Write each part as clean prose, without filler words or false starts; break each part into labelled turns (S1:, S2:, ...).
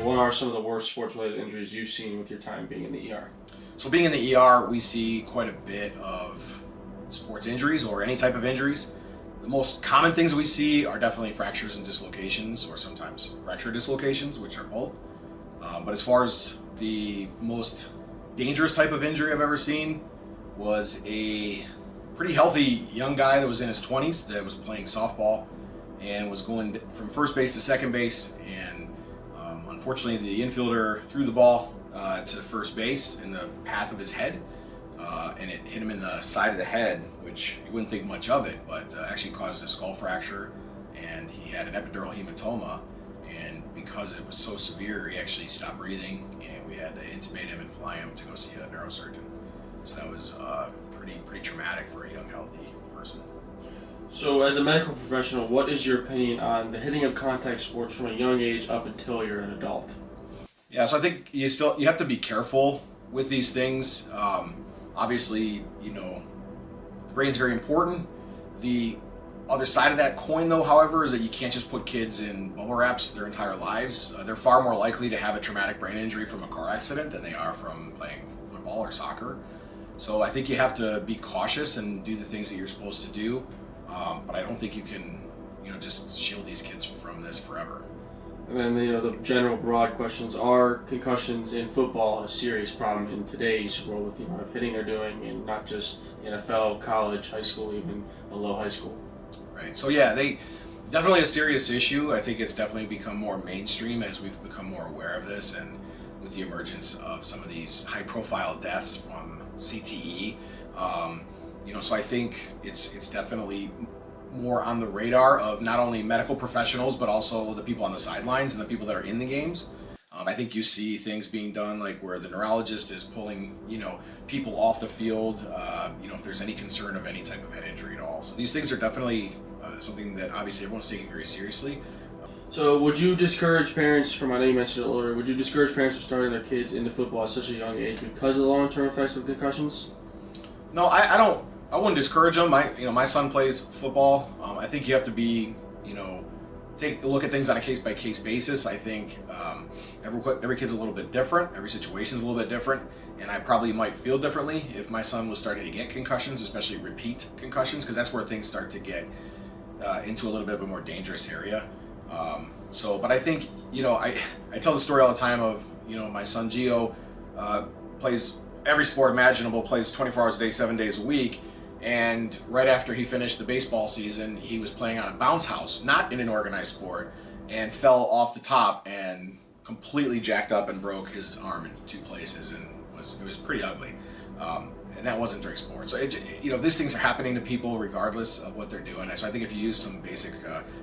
S1: what are some of the worst sports-related injuries you've seen with your time being in the ER?
S2: So being in the ER, we see quite a bit of sports injuries or any type of injuries. The most common things we see are definitely fractures and dislocations, or sometimes fracture dislocations, which are both. But as far as the most dangerous type of injury I've ever seen was a pretty healthy young guy that was in his 20s that was playing softball and was going from first base to second base, and unfortunately the infielder threw the ball to first base in the path of his head, and it hit him in the side of the head, which you wouldn't think much of it, but actually caused a skull fracture, and he had an epidural hematoma, and because it was so severe, he actually stopped breathing, and we had to intubate him and fly him to go see a neurosurgeon. So that was pretty traumatic for a young, healthy person.
S1: So as a medical professional, what is your opinion on the hitting of contact sports from a young age up until you're an adult?
S2: Yeah, so I think you have to be careful with these things. Obviously, the brain's very important. The other side of that coin, though, however, is that you can't just put kids in bubble wraps their entire lives. They're far more likely to have a traumatic brain injury from a car accident than they are from playing football or soccer. So I think you have to be cautious and do the things that you're supposed to do. But I don't think you can, just shield these kids from this forever.
S1: And then, the general broad questions are concussions in football a serious problem in today's world with the amount of hitting they're doing, and not just NFL, college, high school, even below high school.
S2: Right. So yeah, they definitely a serious issue. I think it's definitely become more mainstream as we've become more aware of this, and with the emergence of some of these high-profile deaths from CTE. So I think it's definitely more on the radar of not only medical professionals, but also the people on the sidelines and the people that are in the games. I think you see things being done like where the neurologist is pulling, people off the field, if there's any concern of any type of head injury at all. So these things are definitely something that obviously everyone's taking very seriously.
S1: So would you discourage parents I know you mentioned it earlier, would you discourage parents from starting their kids into football at such a young age because of the long-term effects of concussions?
S2: No, I wouldn't discourage them. My son plays football. I think you have to be, take a look at things on a case-by-case basis. I think every kid's a little bit different. Every situation's a little bit different. And I probably might feel differently if my son was starting to get concussions, especially repeat concussions, because that's where things start to get into a little bit of a more dangerous area. But I think, I tell the story all the time of, my son Gio plays every sport imaginable, plays 24 hours a day, 7 days a week. And right after he finished the baseball season, he was playing on a bounce house, not in an organized sport, and fell off the top and completely jacked up and broke his arm in two places, and it was pretty ugly. And that wasn't during sports. So these things are happening to people regardless of what they're doing. So I think if you use some basic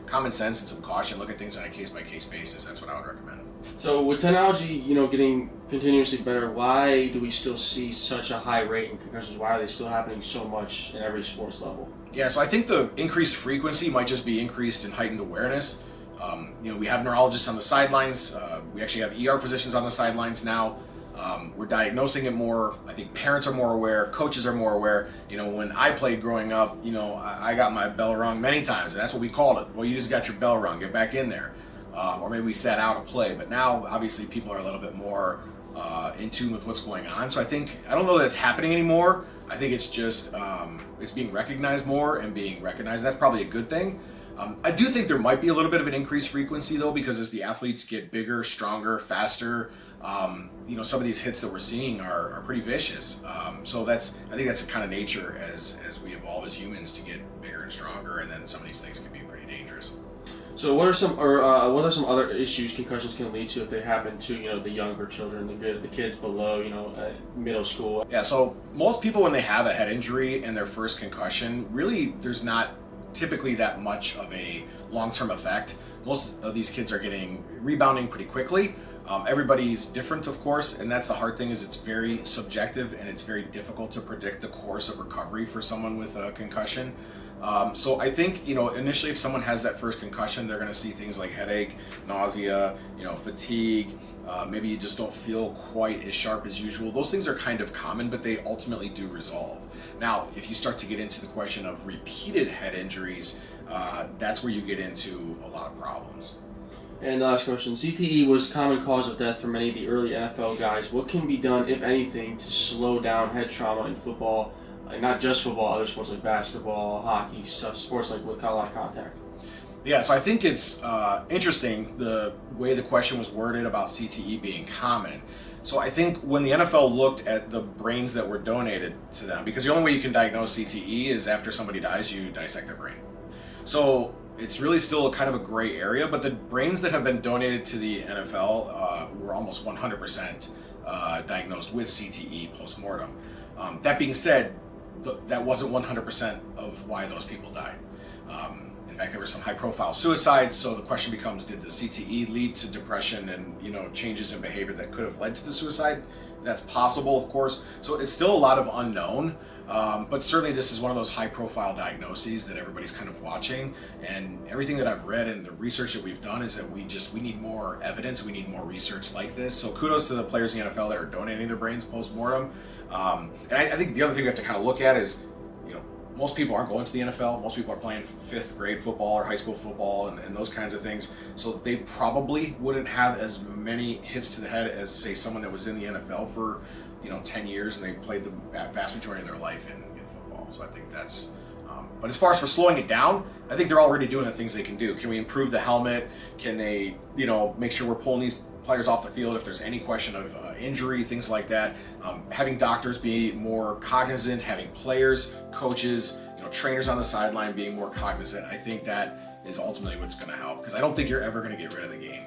S2: common sense and some caution, look at things on a case-by-case basis, that's what I would recommend.
S1: So with technology, getting continuously better, why do we still see such a high rate in concussions? Why are they still happening so much in every sports level?
S2: Yeah, so I think the increased frequency might just be increased in heightened awareness. We have neurologists on the sidelines. We actually have ER physicians on the sidelines now. We're diagnosing it more. I think parents are more aware. Coaches are more aware. When I played growing up, I got my bell rung many times, and that's what we called it. Well, you just got your bell rung. Get back in there. Or maybe we sat out a play. But now, obviously, people are a little bit more in tune with what's going on. So I don't know that it's happening anymore. I think it's just it's being recognized more and being recognized. That's probably a good thing. I do think there might be a little bit of an increased frequency, though, because as the athletes get bigger, stronger, faster, some of these hits that we're seeing are pretty vicious. So I think that's the kind of nature as we evolve as humans to get bigger and stronger, and then some of these things can be pretty dangerous.
S1: So what are some other issues concussions can lead to if they happen to the younger children, the kids below middle school?
S2: Yeah, so most people when they have a head injury and their first concussion, really there's not typically that much of a long-term effect. Most of these kids are rebounding pretty quickly. Everybody's different, of course, and that's the hard thing, is it's very subjective and it's very difficult to predict the course of recovery for someone with a concussion. So I think, initially if someone has that first concussion, they're going to see things like headache, nausea, fatigue, maybe you just don't feel quite as sharp as usual. Those things are kind of common, but they ultimately do resolve. Now, if you start to get into the question of repeated head injuries, that's where you get into a lot of problems.
S1: And the last question, CTE was common cause of death for many of the early NFL guys. What can be done, if anything, to slow down head trauma in football, and not just football, other sports like basketball, hockey, sports like with a lot of contact?
S2: Yeah, so I think it's interesting the way the question was worded about CTE being common. So I think when the NFL looked at the brains that were donated to them, because the only way you can diagnose CTE is after somebody dies, you dissect their brain. So it's really still kind of a gray area, but the brains that have been donated to the NFL were almost 100% diagnosed with CTE post-mortem. That being said, that wasn't 100% of why those people died. In fact, there were some high-profile suicides, so the question becomes, did the CTE lead to depression and changes in behavior that could have led to the suicide? That's possible, of course. So it's still a lot of unknown, but certainly this is one of those high-profile diagnoses that everybody's kind of watching. And everything that I've read and the research that we've done is that we need more evidence, we need more research like this. So kudos to the players in the NFL that are donating their brains post-mortem. And I think the other thing we have to kind of look at is, most people aren't going to the NFL. Most people are playing fifth grade football or high school football and those kinds of things. So they probably wouldn't have as many hits to the head as, say, someone that was in the NFL for 10 years and they played the vast majority of their life in football. So I think that's but as far as for slowing it down, I think they're already doing the things they can do. Can we improve the helmet? Can they make sure we're pulling these players off the field if there's any question of injury, things like that? Having doctors be more cognizant, having players, coaches, trainers on the sideline being more cognizant, I think that is ultimately what's going to help, because I don't think you're ever going to get rid of the game.